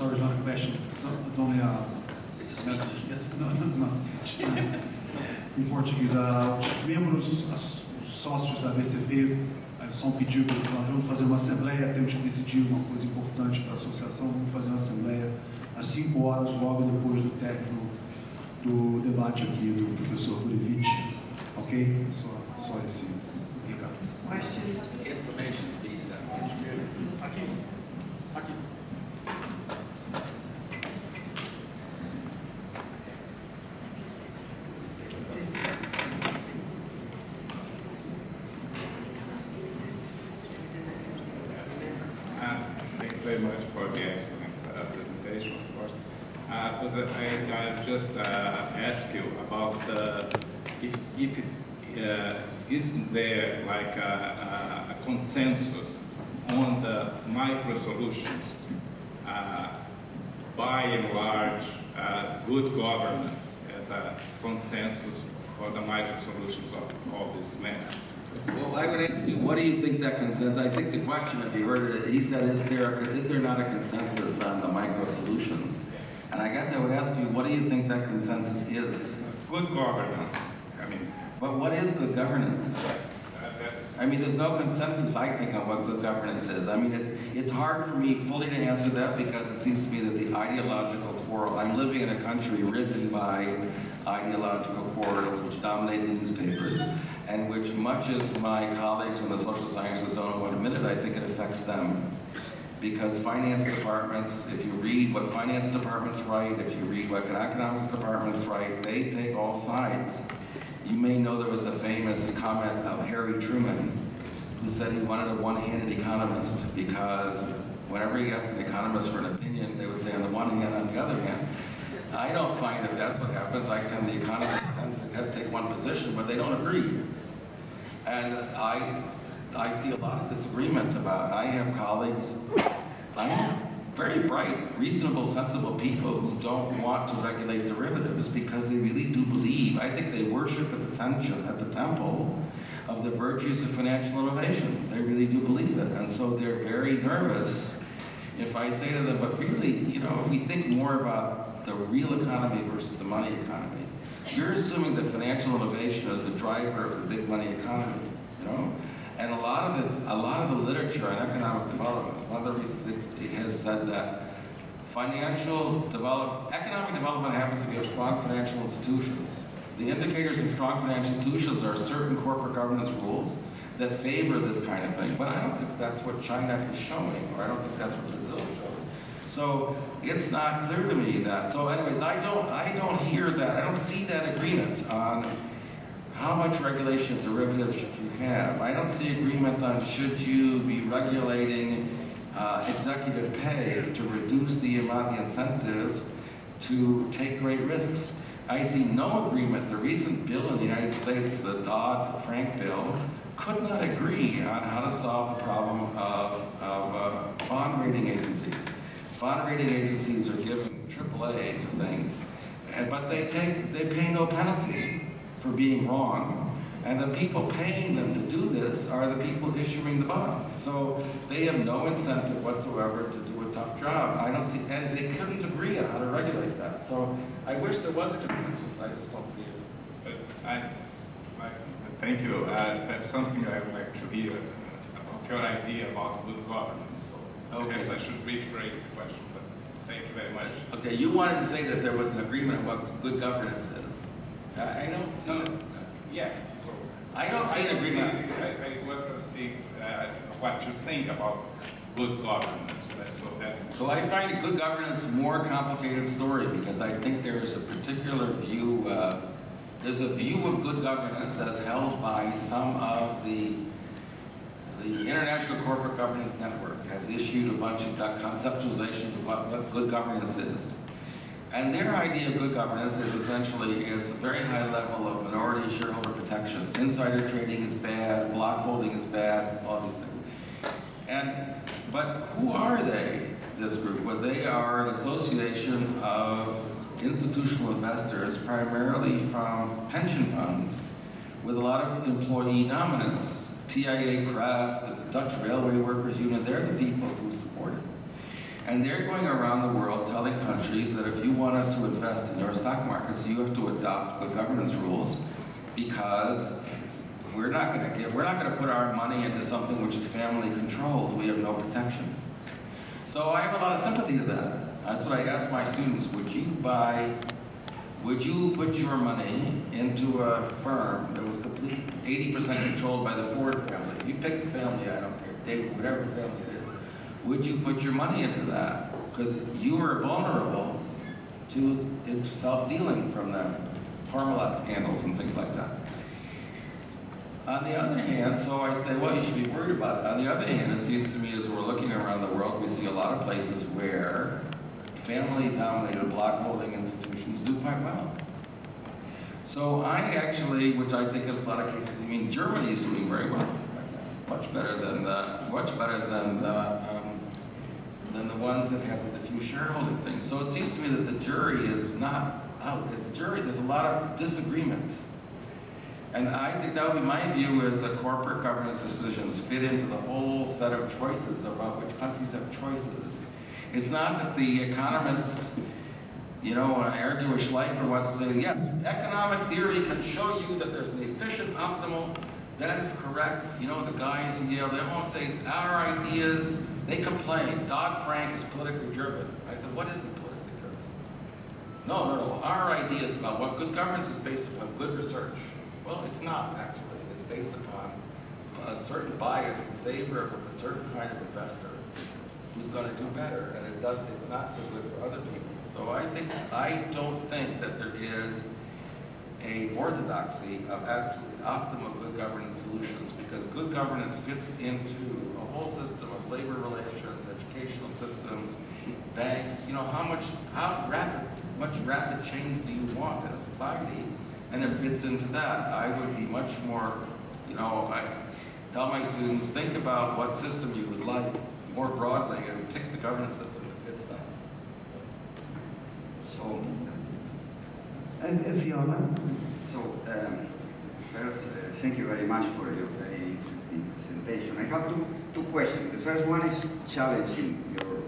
sorry, it's not a question. It's only it's a message. Yes, no, it's not a speech. Em português, os membros, os sócios da BCP, só um pedido, nós vamos fazer uma assembleia, temos que decidir uma coisa importante para a associação, vamos fazer uma assembleia às 5 horas, logo depois do término do debate aqui do professor Burevich, ok? Só esse recado. Information speeds that much. Aqui. Thank you very much for the excellent presentation, of course. But I just ask you about if isn't there like a consensus on the micro solutions, by and large, good governance as a consensus for the micro solutions of all this mess? Well, I would ask you, what do you think that consensus? I think the question, if you heard it, he said, is there not a consensus on the micro solutions? And I guess I would ask you, what do you think that consensus is? Good governance. I mean, but what is good governance? I mean, there's no consensus, I think, on what good governance is. I mean, it's hard for me fully to answer that because it seems to me that the ideological quarrel, I'm living in a country ridden by ideological quarrels which dominate the newspapers, and which much as my colleagues in the social sciences don't want to admit it, I think it affects them. Because finance departments, if you read what finance departments write, if you read what economics departments write, they take all sides. You may know there was a famous comment of Harry Truman, who said he wanted a one-handed economist because whenever he asked an economist for an opinion, they would say on the one hand, on the other hand. I don't find that that's what happens. I tend the economists tend to take one position, but they don't agree. And I see a lot of disagreement about it. I have colleagues, I have very bright, reasonable, sensible people who don't want to regulate derivatives because they really do believe, I think they worship at the temple of the virtues of financial innovation. They really do believe it. And so they're very nervous if I say to them, but really, you know, if we think more about the real economy versus the money economy, you're assuming that financial innovation is the driver of the big money economy, you know? And a lot of the literature on economic development, one of the reasons it has said that economic development happens if you have strong financial institutions. The indicators of strong financial institutions are certain corporate governance rules that favor this kind of thing. But I don't think that's what China is showing, or I don't think that's what Brazil is showing. So it's not clear to me that. So anyways, I don't hear that. I don't see that agreement on how much regulation of derivatives should you have. I don't see agreement on should you be regulating executive pay to reduce the amount of incentives to take great risks. I see no agreement. The recent bill in the United States, the Dodd-Frank bill, could not agree on how to solve the problem of bond rating agencies. Bond rating agencies are giving AAA to things, but they pay no penalty for being wrong, and the people paying them to do this are the people issuing the bonds. So they have no incentive whatsoever to do a tough job. I don't see, and they couldn't agree on how to regulate that. So I wish there was a consensus, I just don't see it. Thank you. That's something I would like to hear about your idea about good governance. So okay. I guess I should rephrase the question, but thank you very much. Okay, you wanted to say that there was an agreement on what good governance is. I don't see it. Yeah. So I don't see an agreement. I want to see what you think about good governance. So I find good governance a more complicated story because I think there is a particular view, there's a view of good governance as held by some of the International Corporate Governance Network has issued a bunch of conceptualizations of what good governance is. And their idea of good governance is essentially a very high level of minority shareholder protection. Insider trading is bad, block holding is bad, all these things. But who are they, this group? Well, they are an association of institutional investors, primarily from pension funds, with a lot of employee dominance. TIA, Kraft, the Dutch Railway Workers Union, they're the people who support it. And they're going around the world telling countries that if you want us to invest in your stock markets, you have to adopt good governance rules, because we're not going to put our money into something which is family controlled. We have no protection. So I have a lot of sympathy to that. That's what I ask my students. Would you put your money into a firm that was complete 80% controlled by the Ford family? You pick the family, I don't care, David, whatever family it is. Would you put your money into that? Because you are vulnerable to self-dealing from the Parmalat scandals and things like that. On the other hand, so I say, well, you should be worried about it. On the other hand, it seems to me as we're looking around the world, we see a lot of places where family-dominated block-holding institutions do quite well. So I actually, which I think in a lot of cases, I mean, Germany is doing very well right now, much better than the ones that have the diffuse shareholding thing. So it seems to me that the jury is not out. The jury, there's a lot of disagreement. And I think that would be my view, is that corporate governance decisions fit into the whole set of choices about which countries have choices. It's not that the economists, you know, argue with Schleifer wants to say, yes, economic theory can show you that there's an efficient optimal, that is correct. You know, the guys in Yale, they won't say our ideas, they complain, Dodd-Frank is politically driven. I said, what isn't politically driven? No, our ideas about what good governance is based upon good research. Well, it's not, actually. It's based upon a certain bias in favor of a certain kind of investor who's going to do better, and it's not so good for other people. So I don't think that there is a orthodoxy of absolutely optimal good governance solutions, because good governance fits into a whole system of labor relations, educational systems, banks. You know, how much rapid change do you want in a society? And it fits into that. I would be much more, you know, I tell my students, think about what system you would like more broadly and pick the governance system that fits that. So, And Fiona? so first, thank you very much for your very interesting presentation. I have two questions. The first one is challenging your,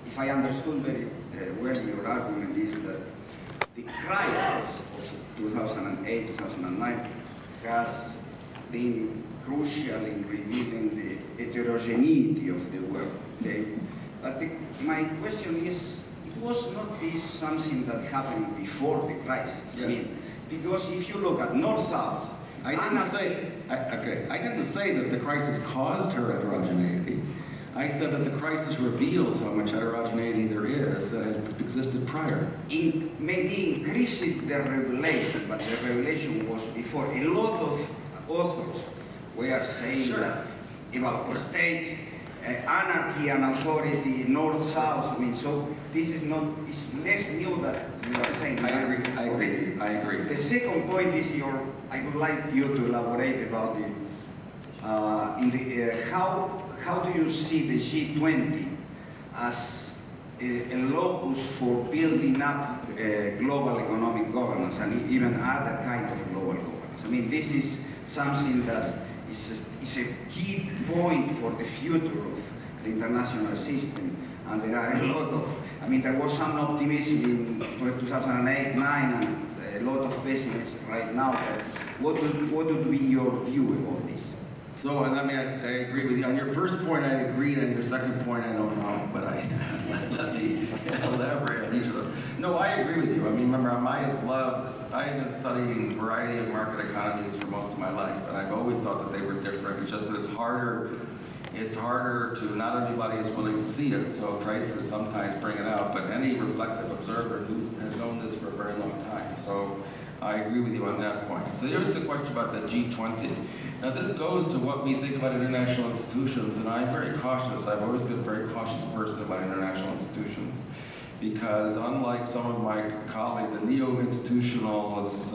if I understood very well, your argument is that the crisis of 2008, 2009 has been crucial in revealing the heterogeneity of the world. Okay? But my question is, was not this something that happened before the crisis? Yes. I mean, because if you look at North-South, I didn't say that the crisis caused her heterogeneity. I said that the crisis reveals how much heterogeneity there is that had existed prior. Maybe increasing the revelation, but the revelation was before. A lot of authors were saying Sure. that about the state, anarchy and authority, north-south. I mean, so this is not, it's less new that you are saying. I agree. The second point is I would like you to elaborate about how do you see the G20 as a locus for building up global economic governance and even other kind of global governance? I mean, this is something that is a key point for the future of the international system. And there are a lot of, I mean, there was some optimism in 2008, 2009, and a lot of pessimism right now. But what would be your view about this? So, and I mean, I agree with you. On your first point, I agree, and on your second point, I don't know, but let me elaborate on each of them. No, I agree with you. I mean, remember, I've been studying a variety of market economies for most of my life, and I've always thought that they were different. It's just that it's harder to, not everybody is willing to see it, so crises sometimes bring it out, but any reflective observer who has known this for a very long time. So I agree with you on that point. So here's the question about the G20. Now this goes to what we think about international institutions, and I'm very cautious. I've always been a very cautious person about international institutions, because unlike some of my colleagues, the neoliberal institutionalists,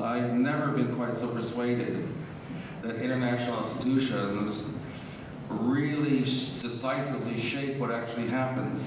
I've never been quite so persuaded that international institutions really decisively shape what actually happens.